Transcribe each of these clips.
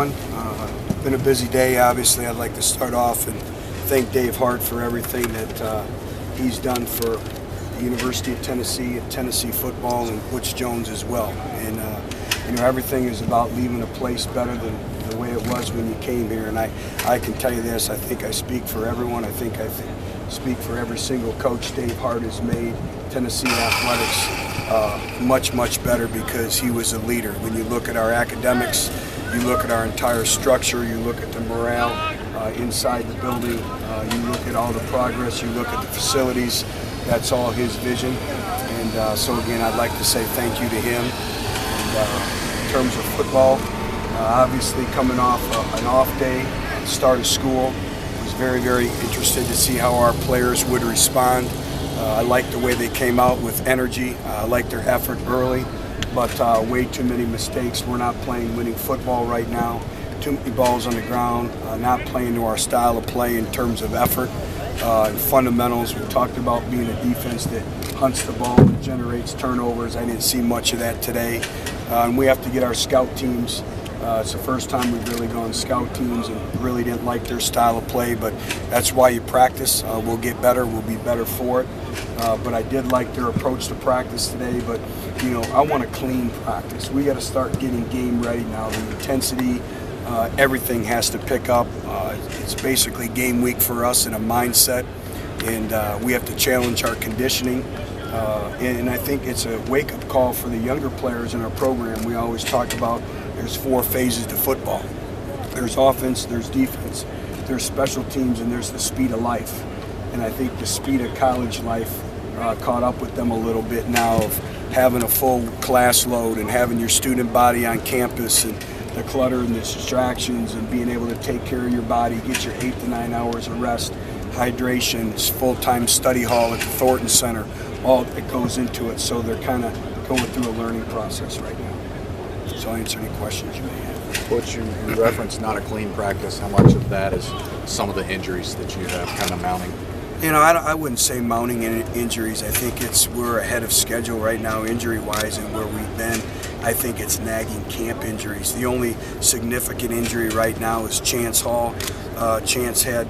everyone. Been a busy day, obviously. I'd like to start off and thank Dave Hart for everything that he's done for the University of Tennessee and Tennessee football, and Butch Jones as well. And everything is about leaving a place better than the way it was when you came here. And I can tell you this, I think I speak for everyone. I think speak for every single coach. Dave Hart has made Tennessee athletics much, much better because he was a leader. When you look at our academics, you look at our entire structure, you look at the morale inside the building, you look at all the progress, you look at the facilities, that's all his vision. And so again, I'd like to say thank you to him. And in terms of football, obviously coming off an off day at the start of school, was very, very interested to see how our players would respond. I liked the way they came out with energy. I liked their effort early, but way too many mistakes. We're not playing winning football right now. Too many balls on the ground, not playing to our style of play in terms of effort and fundamentals. We talked about being a defense that hunts the ball and generates turnovers. I didn't see much of that today. And we have to get our scout teams. It's the first time we've really gone scout teams and really didn't like their style of play, but that's why you practice. We'll get better. We'll be better for it. But I did like their approach to practice today. But, I want a clean practice. We got to start getting game ready now. The intensity, everything has to pick up. It's basically game week for us in a mindset, and we have to challenge our conditioning. And I think it's a wake-up call for the younger players in our program. We always talk about there's 4 phases to football. There's offense, there's defense, there's special teams, and there's the speed of life. And I think the speed of college life caught up with them a little bit now, of having a full class load and having your student body on campus and the clutter and the distractions and being able to take care of your body, get your 8 to 9 hours of rest, hydration, full-time study hall at the Thornton Center, all that goes into it. So they're kind of going through a learning process right now. So I'll answer any questions you may have. Butch, you referenced not a clean practice. How much of that is some of the injuries that you have kind of mounting? I wouldn't say mounting injuries. I think we're ahead of schedule right now injury-wise and where we've been. I think it's nagging camp injuries. The only significant injury right now is Chance Hall. Chance had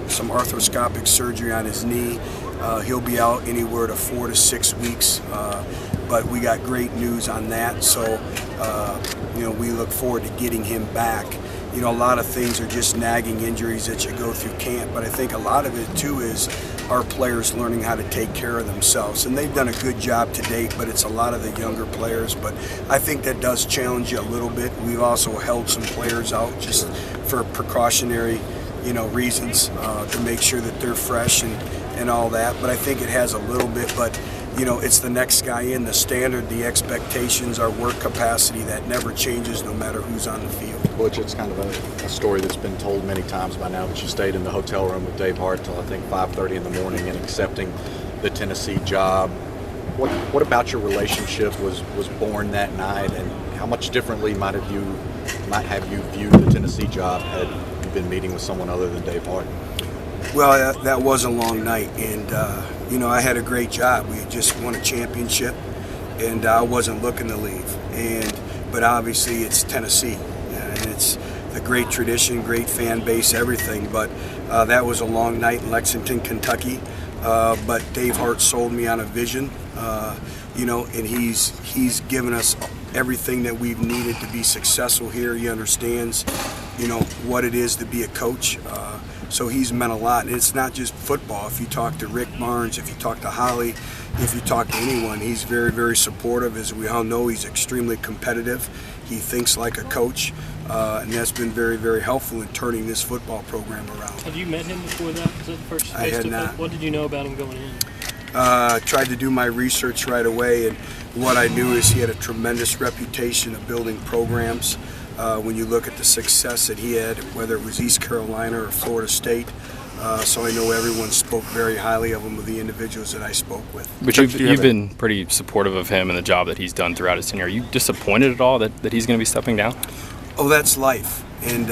some arthroscopic surgery on his knee. He'll be out anywhere to 4 to 6 weeks, but we got great news on that. So, we look forward to getting him back. A lot of things are just nagging injuries that you go through camp, but I think a lot of it too is our players learning how to take care of themselves, and they've done a good job to date, but it's a lot of the younger players. But I think that does challenge you a little bit. We've also held some players out just for precautionary reasons to make sure that they're fresh and all that. But I think it has a little bit, but it's the next guy in, the standard, the expectations, our work capacity, that never changes no matter who's on the field. Butch, it's kind of a story that's been told many times by now, that you stayed in the hotel room with Dave Hart till I think 5:30 in the morning and accepting the Tennessee job. What about your relationship was born that night, and how much differently might have you viewed the Tennessee job had you been meeting with someone other than Dave Hart? Well, that was a long night, and I had a great job. We just won a championship, and I wasn't looking to leave. But obviously, it's Tennessee, and it's the great tradition, great fan base, everything. But that was a long night in Lexington, Kentucky. But Dave Hart sold me on a vision, and he's given us everything that we've needed to be successful here. He understands, what it is to be a coach. So he's meant a lot. And it's not just football. If you talk to Rick Barnes, if you talk to Holly, if you talk to anyone, he's very, very supportive. As we all know, he's extremely competitive. He thinks like a coach, and that's been very, very helpful in turning this football program around. Have you met him before that? Was it the first I had not. What did you know about him going in? Tried to do my research right away, and what I knew is he had a tremendous reputation of building programs. When you look at the success that he had, whether it was East Carolina or Florida State, so I know everyone spoke very highly of him, with the individuals that I spoke with. But you've been pretty supportive of him and the job that he's done throughout his tenure. Are you disappointed at all that he's going to be stepping down? Oh, that's life. And,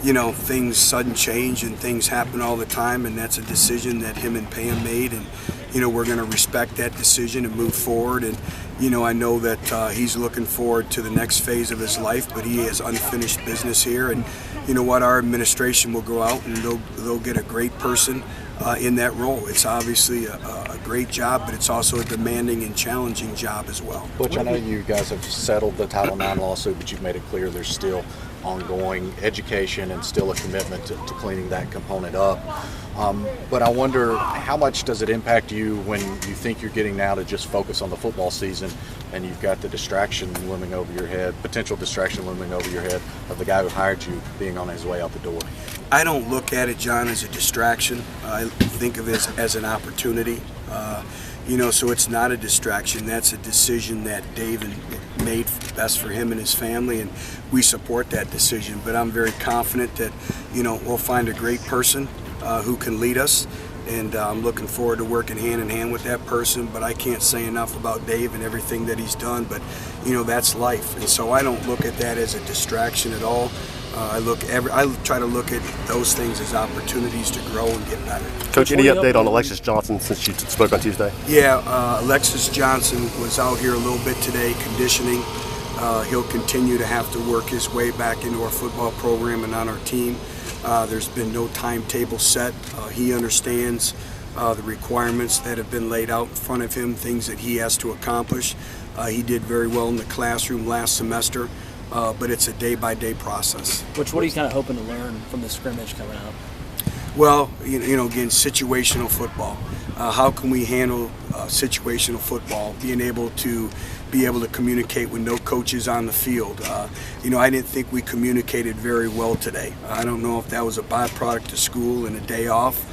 things sudden change and things happen all the time, and that's a decision that him and Pam made, and we're going to respect that decision and move forward. And I know that he's looking forward to the next phase of his life, but he has unfinished business here, and our administration will go out and they'll get a great person in that role. It's obviously a great job, but it's also a demanding and challenging job as well. Butch, I know you guys have settled the Title IX lawsuit, but you've made it clear there's still ongoing education and still a commitment to cleaning that component up. But I wonder, how much does it impact you when you think you're getting now to just focus on the football season and you've got the distraction looming over your head, potential distraction looming over your head of the guy who hired you being on his way out the door? I don't look at it, John, as a distraction. I think of it as an opportunity. So it's not a distraction. That's a decision that Dave made best for him and his family, and we support that decision. But I'm very confident that, we'll find a great person who can lead us, and I'm looking forward to working hand in hand with that person. But I can't say enough about Dave and everything that he's done, but, that's life. And so I don't look at that as a distraction at all. I try to look at those things as opportunities to grow and get better. Coach, any update on Alexis Johnson since you spoke on Tuesday? Yeah, Alexis Johnson was out here a little bit today conditioning. He'll continue to have to work his way back into our football program and on our team. There's been no timetable set. He understands the requirements that have been laid out in front of him, things that he has to accomplish. He did very well in the classroom last semester. But it's a day-by-day process. What are you kind of hoping to learn from the scrimmage coming out? Well, again, situational football. How can we handle situational football? Being able to communicate with no coaches on the field. I didn't think we communicated very well today. I don't know if that was a byproduct of school and a day off.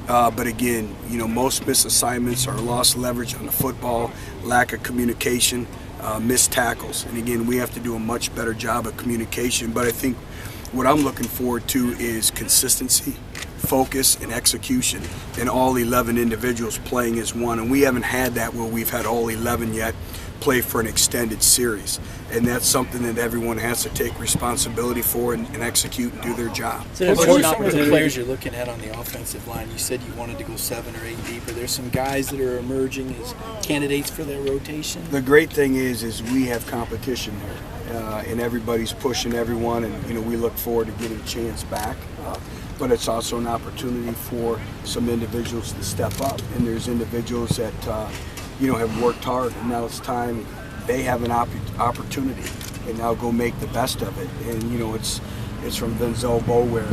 But again, most missed assignments are lost leverage on the football, lack of communication. Missed tackles, and again, we have to do a much better job of communication. But I think what I'm looking forward to is consistency, focus, and execution, and all 11 individuals playing as one. And we haven't had that where we've had all 11 yet play for an extended series, and that's something that everyone has to take responsibility for and execute and do their job. So what are some of the players you're looking at on the offensive line? You said you wanted to go 7 or 8 deep. Are there some guys that are emerging as candidates for that rotation? The great thing is we have competition there, and everybody's pushing everyone, and we look forward to getting a chance back. But it's also an opportunity for some individuals to step up, and there's individuals that have worked hard, and now it's time they have an opportunity, and now go make the best of it. And it's from Denzel Bow, where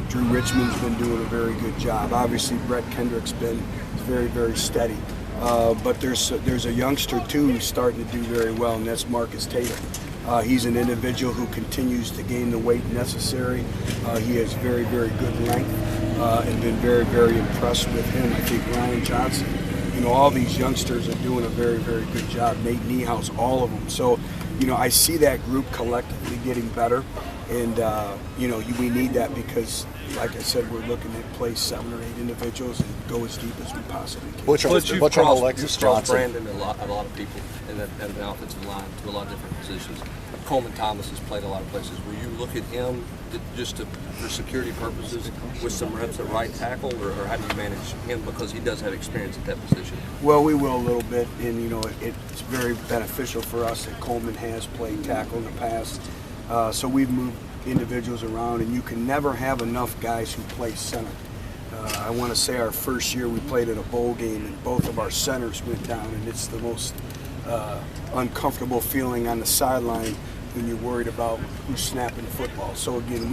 Drew Richmond's been doing a very good job. Obviously, Brett Kendrick's been very, very steady. But there's a youngster too who's starting to do very well, and that's Marcus Taylor. He's an individual who continues to gain the weight necessary. He has very, very good length, and been very, very impressed with him. I think Ryan Johnson. All these youngsters are doing a very, very good job. Nate Niehaus, all of them. So, I see that group collectively getting better, and we need that because, like I said, we're looking to place 7 or 8 individuals and go as deep as we possibly can. Butch on Alexis Johnson. Brandon and a lot of people in the offensive line to a lot of different positions. Coleman Thomas has played a lot of places. Will you look at him for security purposes with some reps at right tackle, or how do you manage him because he does have experience at that position? Well, we will a little bit, and it's very beneficial for us that Coleman has played tackle in the past. So we've moved individuals around, and you can never have enough guys who play center. I want to say our first year we played at a bowl game, and both of our centers went down, and it's the most uncomfortable feeling on the sideline when you're worried about who's snapping the football. So again,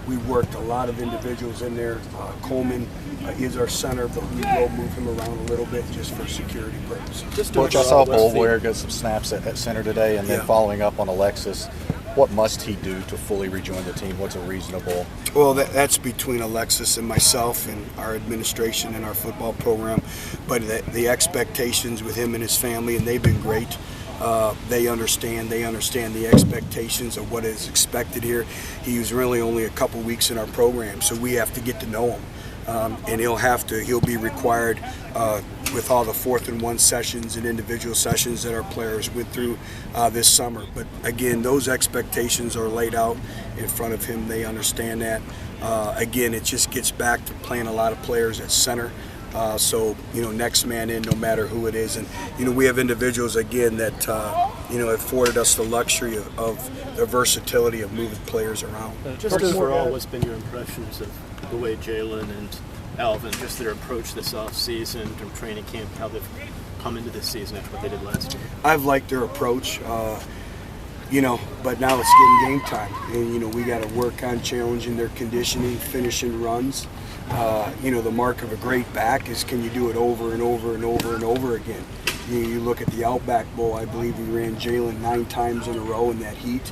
we've worked a lot of individuals in there. Coleman is our center, but we will move him around a little bit just for security purposes. Butch, I saw Boulware get some snaps at center today, and then following up on Alexis, what must he do to fully rejoin the team? What's a reasonable? Well, that's between Alexis and myself and our administration and our football program. But the expectations with him and his family, and they've been great. They understand the expectations of what is expected here. He was really only a couple weeks in our program, so we have to get to know him. And he'll be required with all the 4th and 1 sessions and individual sessions that our players went through this summer. But again, those expectations are laid out in front of him. They understand that. Again, it just gets back to playing a lot of players at center. So, next man in, no matter who it is. And, we have individuals, again, that, afforded us the luxury of the versatility of moving players around. Just overall, what's been your impressions of the way Jalen and Alvin, just their approach this offseason from training camp, how they've come into this season after what they did last year? I've liked their approach, but now it's getting game time. And, we got to work on challenging their conditioning, finishing runs. The mark of a great back is can you do it over and over and over and over again. You look at the Outback Bowl, I believe we ran Jalen 9 times in a row in that heat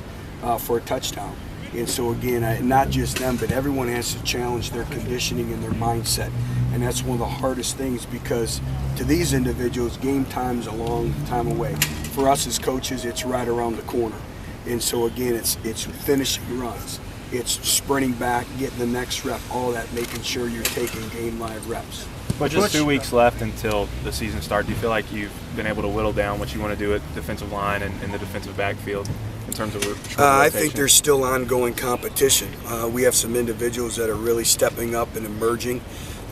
for a touchdown. And so again, not just them, but everyone has to challenge their conditioning and their mindset. And that's one of the hardest things because to these individuals, game time's a long time away. For us as coaches, it's right around the corner. And so again, it's finishing runs. It's sprinting back, getting the next rep, all that, making sure you're taking game live reps. But just 2 weeks left until the season starts. Do you feel like you've been able to whittle down what you want to do at defensive line and in the defensive backfield in terms of I think there's still ongoing competition. We have some individuals that are really stepping up and emerging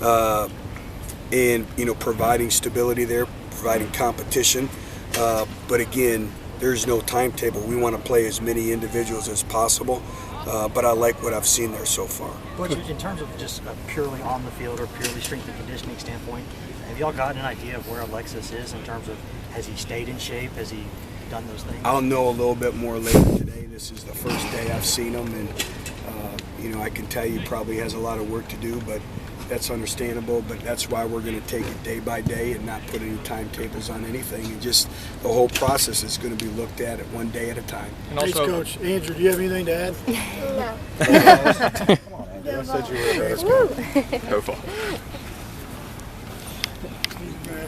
and, providing stability there, providing competition. But again, there's no timetable. We want to play as many individuals as possible. But I like what I've seen there so far. Butch, in terms of just purely on the field or purely strength and conditioning standpoint, have y'all gotten an idea of where Alexis is in terms of has he stayed in shape? Has he done those things? I'll know a little bit more later today. This is the first day I've seen him, and I can tell you he probably has a lot of work to do, but that's understandable. But that's why we're going to take it day by day and not put any timetables on anything. And just the whole process is going to be looked at one day at a time. And also, Coach Andrew, do you have anything to add? No. Come on, Andrew. I said you were a bad Go for it.